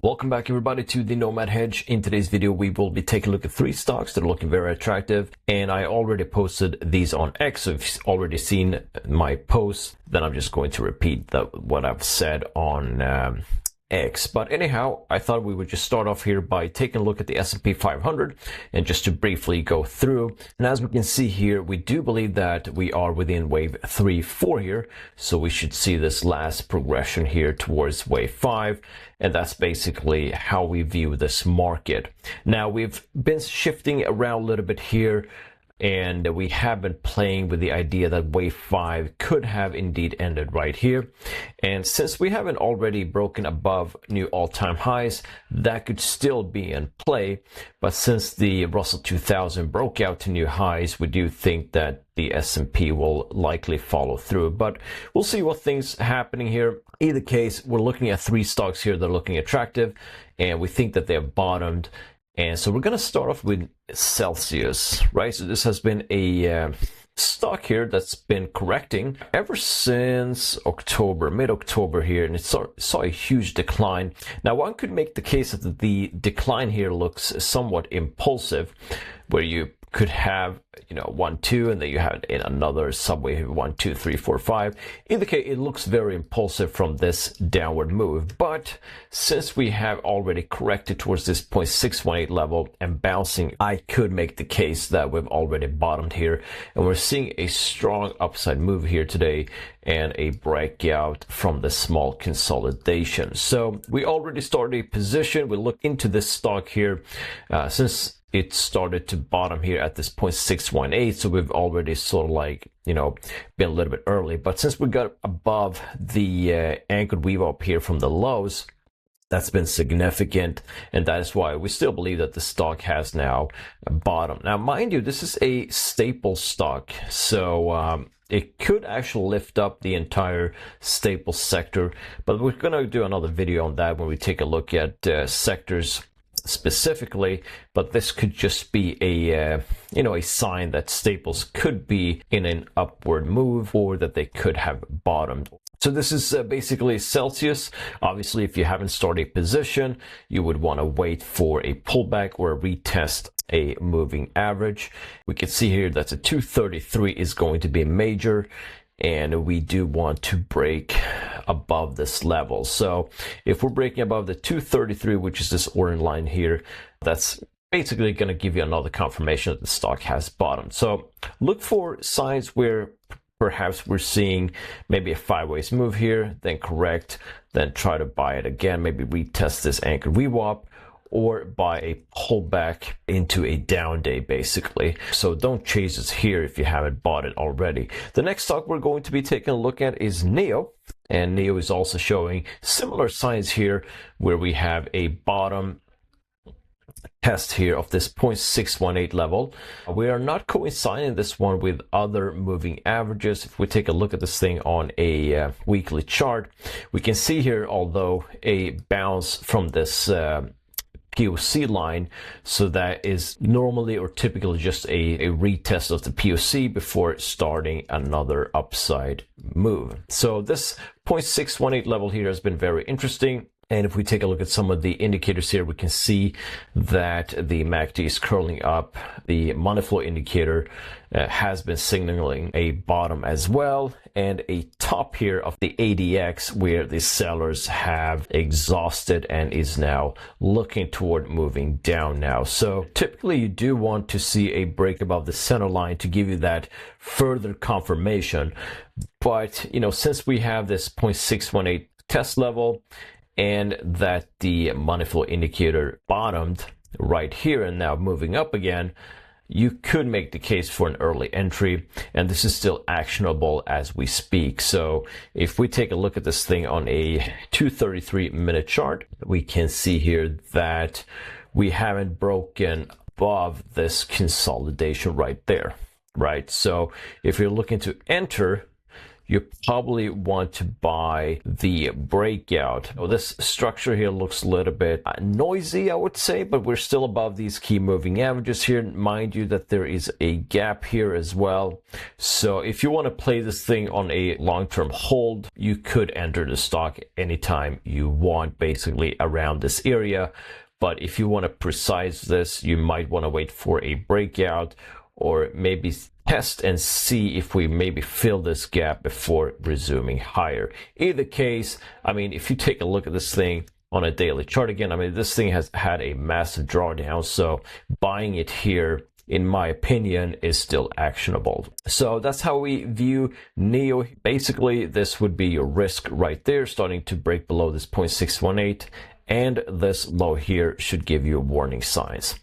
Welcome back everybody to the Nomad Hedge. In today's video we will be taking a look at three stocks that are looking very attractive, and I already posted these on X, so if you've already seen my posts then I'm just going to repeat what I've said on X. But anyhow, I thought we would just start off here by taking a look at the S&P 500 and just to briefly go through. And as we can see here, we do believe that we are within wave 3-4 here, so we should see this last progression here towards wave 5, and that's basically how we view this market. Now we've been shifting around a little bit here, and we have been playing with the idea that wave 5 could have indeed ended right here. And since we haven't already broken above new all-time highs, that could still be in play. But since the Russell 2000 broke out to new highs, we do think that the S&P will likely follow through. But we'll see what things happening here. Either case, we're looking at three stocks here that are looking attractive, and we think that they have bottomed. And so we're going to start off with Celsius, right? So this has been a stock here that's been correcting ever since October, mid-October here, and it saw a huge decline. Now, one could make the case that the decline here looks somewhat impulsive, where you could have, 1, 2, and then you have in another subway 1, 2, 3, 4, 5. In the case, it looks very impulsive from this downward move. But since we have already corrected towards this 0.618 level and bouncing, I could make the case that we've already bottomed here, and we're seeing a strong upside move here today and a breakout from the small consolidation. So we already started a position. We look into this stock here since it started to bottom here at this 0.618, so we've already sort of been a little bit early. But since we got above the anchored weave up here from the lows, that's been significant, and that is why we still believe that the stock has now bottomed. Now, mind you, this is a staple stock, so it could actually lift up the entire staple sector, but we're going to do another video on that when we take a look at sectors specifically. But this could just be a sign that staples could be in an upward move, or that they could have bottomed. So this is basically Celsius. Obviously, if you haven't started a position, you would want to wait for a pullback or a retest a moving average. We can see here that the 233 is going to be major, and we do want to break above this level. So if we're breaking above the 233, which is this orange line here, that's basically going to give you another confirmation that the stock has bottomed. So look for signs where perhaps we're seeing maybe a sideways move here, then correct, then try to buy it again, maybe retest this anchor VWAP, or buy a pullback into a down day, basically. So don't chase this here if you haven't bought it already. The next stock we're going to be taking a look at is NEO, and NEO is also showing similar signs here, where we have a bottom test here of this 0.618 level. We are not coinciding this one with other moving averages. If we take a look at this thing on a weekly chart, we can see here, although a bounce from this POC line, so that is normally or typically just a retest of the POC before starting another upside move. So this 0.618 level here has been very interesting. And if we take a look at some of the indicators here, we can see that the MACD is curling up. The money flow indicator has been signaling a bottom as well, and a top here of the ADX, where the sellers have exhausted and is now looking toward moving down now. So typically you do want to see a break above the center line to give you that further confirmation. But since we have this 0.618 test level, and that the money flow indicator bottomed right here and now moving up again, you could make the case for an early entry, and this is still actionable as we speak. So if we take a look at this thing on a 233-minute chart, we can see here that we haven't broken above this consolidation right there, right? So if you're looking to enter, you probably want to buy the breakout. Well, this structure here looks a little bit noisy, I would say, but we're still above these key moving averages here. Mind you that there is a gap here as well. So if you want to play this thing on a long-term hold, you could enter the stock anytime you want, basically around this area. But if you want to precise this, you might want to wait for a breakout, or maybe test and see if we maybe fill this gap before resuming higher. Either case, I mean, if you take a look at this thing on a daily chart again, I mean, this thing has had a massive drawdown, so buying it here, in my opinion, is still actionable. So that's how we view NEO. Basically, this would be your risk right there, starting to break below this 0.618, and this low here should give you warning signs.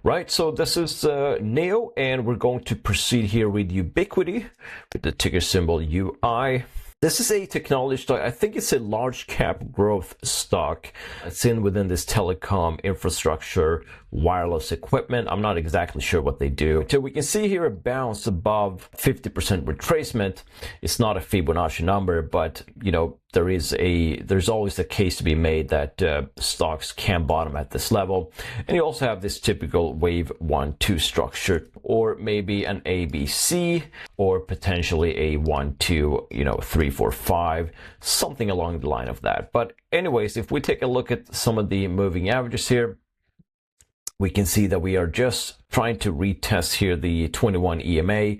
Right, so this is NEO, and we're going to proceed here with Ubiquity with the ticker symbol UI. This is a technology stock. I think it's a large cap growth stock. It's within this telecom infrastructure, wireless equipment. I'm not exactly sure what they do. So we can see here a bounce above 50% retracement. It's not a Fibonacci number, but you know, there's always a case to be made that stocks can bottom at this level. And you also have this typical wave 1-2 structure, or maybe an ABC, or potentially a 1-2, you know, 3-4-5, something along the line of that. But anyways, if we take a look at some of the moving averages here, we can see that we are just trying to retest here the 21 EMA.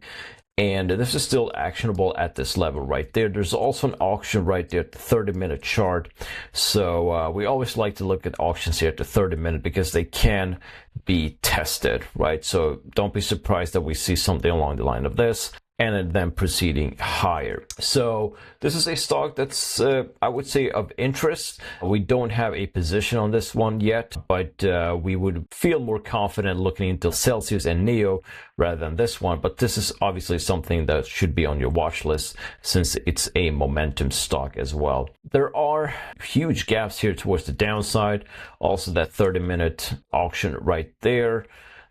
And this is still actionable at this level right there. There's also an auction right there at the 30-minute chart. So we always like to look at auctions here at the 30-minute because they can be tested, right? So don't be surprised that we see something along the line of this and then proceeding higher. So this is a stock that's, I would say, of interest. We don't have a position on this one yet, but we would feel more confident looking into Celsius and NEO rather than this one. But this is obviously something that should be on your watch list since it's a momentum stock as well. There are huge gaps here towards the downside. Also that 30-minute auction right there.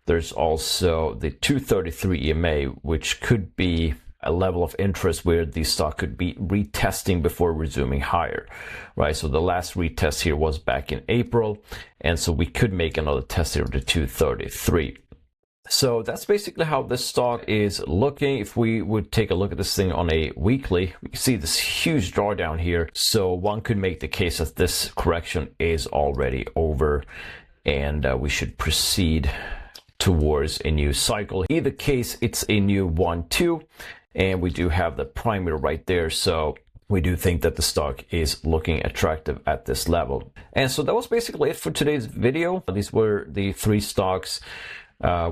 There's also the 233 EMA, which could be a level of interest where the stock could be retesting before resuming higher, right? So the last retest here was back in April, and so we could make another test here of the 233. So that's basically how this stock is looking. If we would take a look at this thing on a weekly, we can see this huge drawdown here. So one could make the case that this correction is already over, and we should proceed towards a new cycle. Either case, it's a new 1-2, and we do have the primary right there. So we do think that the stock is looking attractive at this level. And so that was basically it for today's video. These were the 3 stocks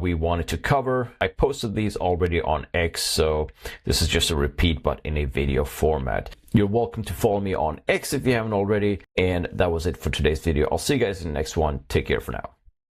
we wanted to cover. I posted these already on X, so this is just a repeat, but in a video format. You're welcome to follow me on X if you haven't already. And that was it for today's video. I'll see you guys in the next one. Take care for now.